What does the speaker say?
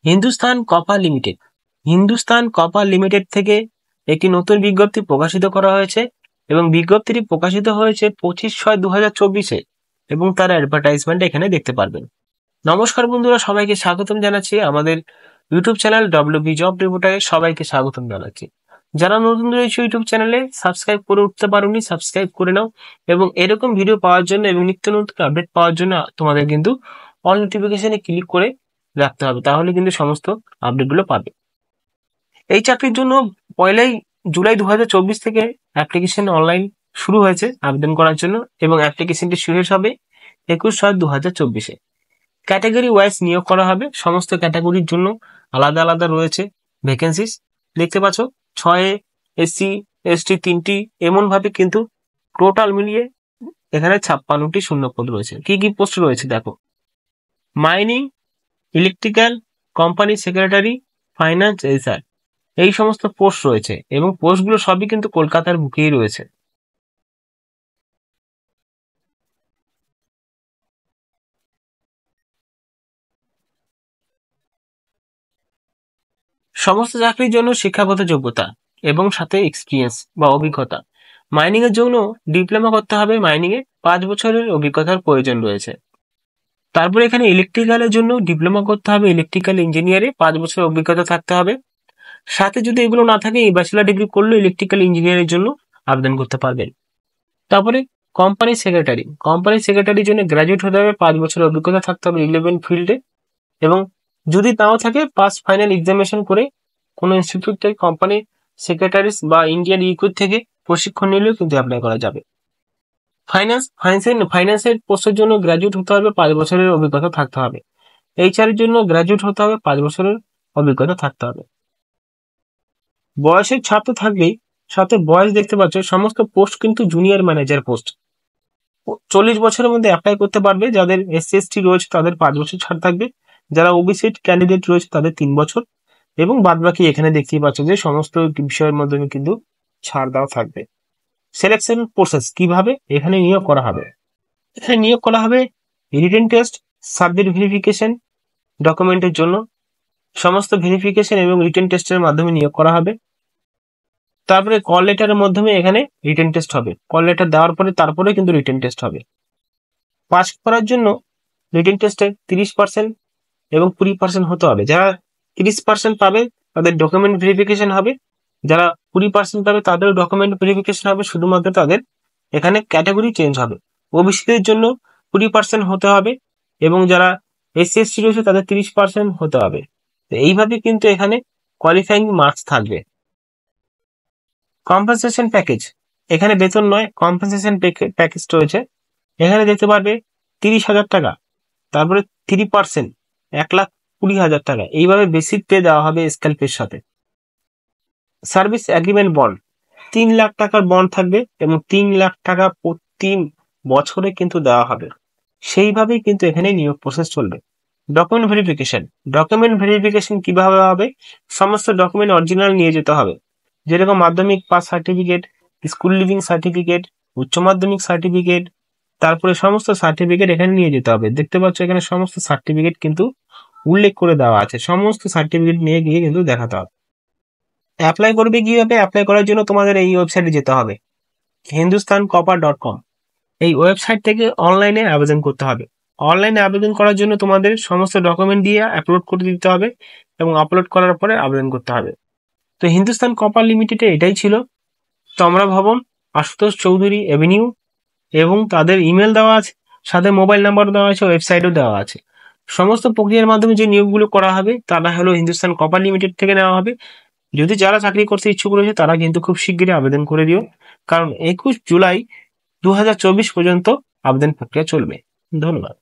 Hindustan copper limited. Hindustan copper limited থেকে একটি নতুন বিজ্ঞপ্তি প্রকাশিত করা হয়েছে এবং বিজ্ঞপ্তিটি প্রকাশিত হয়েছে 25/6/2024 এবং তার অ্যাডভার্টাইজমেন্ট এখানে দেখতে পারবেন। নমস্কার বন্ধুরা, সবাইকে স্বাগতম জানাচ্ছি আমাদের ইউটিউব চ্যানেল ডব্লিউবি জব রিপোর্টারে। সবাইকে স্বাগতম জানাচ্ছি। যারা নতুন রয়েছে ইউটিউব চ্যানেলে সাবস্ক্রাইব করে উঠতে পারোনি, সাবস্ক্রাইব করে নাও এবং এরকম ভিডিও পাওয়ার জন্য এবং নিত্য নতুন আপডেট পাওয়ার জন্য তোমাদের কিন্তু অল নোটিফিকেশনে ক্লিক করে রাখতে হবে, তাহলে কিন্তু সমস্ত আপডেটগুলো পাবে। এই চাকরির জন্য 1 জুলাই 2024 থেকে অ্যাপ্লিকেশন অনলাইন শুরু হয়েছে আবেদন করার জন্য এবং অ্যাপ্লিকেশনটি শেষ হবে 21/7/2024। ক্যাটাগরি ওয়াইজ নিয়োগ করা হবে। সমস্ত ক্যাটাগরির জন্য আলাদা আলাদা রয়েছে ভ্যাকেন্সিস। দেখতে পাচ্ছ 6 SC ST 3টি, এমন ভাবে কিন্তু টোটাল মিলিয়ে এখানে 56টি শূন্যপদ রয়েছে। কি কি পোস্ট রয়েছে দেখো: mining, electrical, company secretary, finance, HR, এই সমস্ত পোস্ট রয়েছে এবং পোস্টগুলো সবই কিন্তু কলকাতার বুকেই রয়েছে। সমস্ত চাকরির জন্য শিক্ষাগত যোগ্যতা এবং সাথে এক্সপিরিয়েন্স বা অভিজ্ঞতা। মাইনিং এর জন্য ডিপ্লোমা করতে হবে, মাইনিং এ 5 বছরের অভিজ্ঞতার প্রয়োজন রয়েছে। তারপরে এখানে ইলেকট্রিক্যালের জন্য ডিপ্লোমা করতে হবে, ইলেকট্রিক্যাল ইঞ্জিনিয়ারে 5 বছরের অভিজ্ঞতা থাকতে হবে। সাথে যদি এগুলো না থাকে, এই ব্যাচেলার ডিগ্রি করলেও ইলেকট্রিক্যাল ইঞ্জিনিয়ারের জন্য আবেদন করতে পারবেন। তারপরে কোম্পানি সেক্রেটারি, কোম্পানি সেক্রেটারির জন্য গ্র্যাজুয়েট হতে হবে, 5 বছরের অভিজ্ঞতা থাকতে হবে রিলেভেন্ট ফিল্ডে, এবং যদি তাও থাকে পাস ফাইনাল এক্সামিনেশন করে কোনো ইনস্টিটিউট থেকে কোম্পানি সেক্রেটারিস বা ইন্ডিয়ান ইকুইট থেকে প্রশিক্ষণ নিলেও কিন্তু অ্যাপ্লাই করা যাবে। ফাইন্যান্সের পোস্টের জন্য গ্র্যাজুয়েট হতে হবে, 5 বছরের অভিজ্ঞতা থাকতে হবে। HR এর জন্য গ্র্যাজুয়েট হতে হবে, 5 বছরের অভিজ্ঞতা থাকতে হবে। বয়সের ছাড় তো থাকবেই, সাথে বয়স দেখতে পাচ্ছ সমস্ত পোস্ট কিন্তু জুনিয়র ম্যানেজার পোস্ট। 40 বছরের মধ্যে অ্যাপ্লাই করতে পারবে। যাদের SC ST রয়েছে তাদের 5 বছর ছাড় থাকবে, যারা OBC ক্যান্ডিডেট রয়েছে তাদের 3 বছর, এবং বাদবাকি এখানে দেখতেই পাচ্ছ যে সমস্ত বিষয়ের মধ্যে কিন্তু ছাড় দেওয়া থাকবে। সিলেকশন প্রসেস কিভাবে এখানে নিয়োগ করা হবে: এখানে নিয়োগ করা হবে রিটেন টেস্ট, সাবজেক্ট ভেরিফিকেশন, ডকুমেন্টের জন্য সমস্ত ভেরিফিকেশন এবং রিটেন টেস্টের মাধ্যমে নিয়োগ করা হবে। তারপরে কল লেটারের মাধ্যমে এখানে রিটেন টেস্ট হবে। কল লেটার দেওয়ার পরে তারপরে কিন্তু রিটেন টেস্ট হবে। পাস করার জন্য রিটেন টেস্টে 30% এবং 20% হতে হবে। যারা 30% পাবে তাদের ডকুমেন্ট ভেরিফিকেশন হবে, যারা 20% পাবে তাদের ডকুমেন্ট ভেরিফিকেশন হবে, শুধুমাত্র তাদের এখানে ক্যাটাগরি চেঞ্জ হবে। ওবিসিদের জন্য 20% হতে হবে এবং যারা SC ST রয়েছে তাদের 30% হতে হবে। এইভাবে কিন্তু এখানে কোয়ালিফাইং মার্কস থাকবে। কম্পেনসেশন প্যাকেজ, এখানে বেতন নয়, কম্পেনসেশন প্যাকেজ রয়েছে। এখানে দেখতে পারবে 30,000 টাকা, তারপরে 3% 1,20,000 টাকা, এইভাবে বেসিক পে দেওয়া হবে স্কেল পের সাথে। সার্ভিস এগ্রিমেন্ট বন্ড, 3 লাখ টাকার বন্ড থাকবে এবং 3 লাখ টাকা প্রতি বছরে কিন্তু দেওয়া হবে। সেইভাবেই কিন্তু এখানে নিয়োগ প্রসেস চলবে। ডকুমেন্ট ভেরিফিকেশন কিভাবে হবে: সমস্ত ডকুমেন্ট অরিজিনাল নিয়ে যেতে হবে, যেরকম মাধ্যমিক pass certificate, school living certificate, উচ্চ মাধ্যমিক সার্টিফিকেট, তারপরে সমস্ত সার্টিফিকেট এখানে নিয়ে যেতে হবে। দেখতে পাচ্ছ এখানে সমস্ত সার্টিফিকেট কিন্তু উল্লেখ করে দেওয়া আছে, সমস্ত সার্টিফিকেট নিয়ে গিয়ে কিন্তু দেখাতে হবে। অ্যাপ্লাই করবে কিভাবে? অ্যাপ্লাই করার জন্য তোমাদের এই ওয়েবসাইটে যেতে হবে, hindustancopper.com। এই ওয়েবসাইট থেকে অনলাইনে আবেদন করতে হবে। অনলাইনে আবেদন করার জন্য তোমাদের সমস্ত ডকুমেন্ট দিয়ে আপলোড করে দিতে হবে এবং আপলোড করার পরে আবেদন করতে হবে। তো হিন্দুস্তান কপার লিমিটেডে এটাই ছিল। তমরা ভবন, আশুতোষ চৌধুরী এভিনিউ, এবং তাদের ইমেল দেওয়া আছে, সাথে মোবাইল নাম্বার দেওয়া আছে, ওয়েবসাইটও দেওয়া আছে। সমস্ত প্রক্রিয়ার মাধ্যমে যে নিয়োগগুলো করা হবে তারা হলো হিন্দুস্তান কপার লিমিটেড থেকে নেওয়া হবে। যদি যারা চাকরি করতে ইচ্ছুক রয়েছে তারা কিন্তু খুব শিগগিরই আবেদন করে দিও, কারণ 21 জুলাই 2024 পর্যন্ত আবেদন প্রক্রিয়া চলবে। ধন্যবাদ।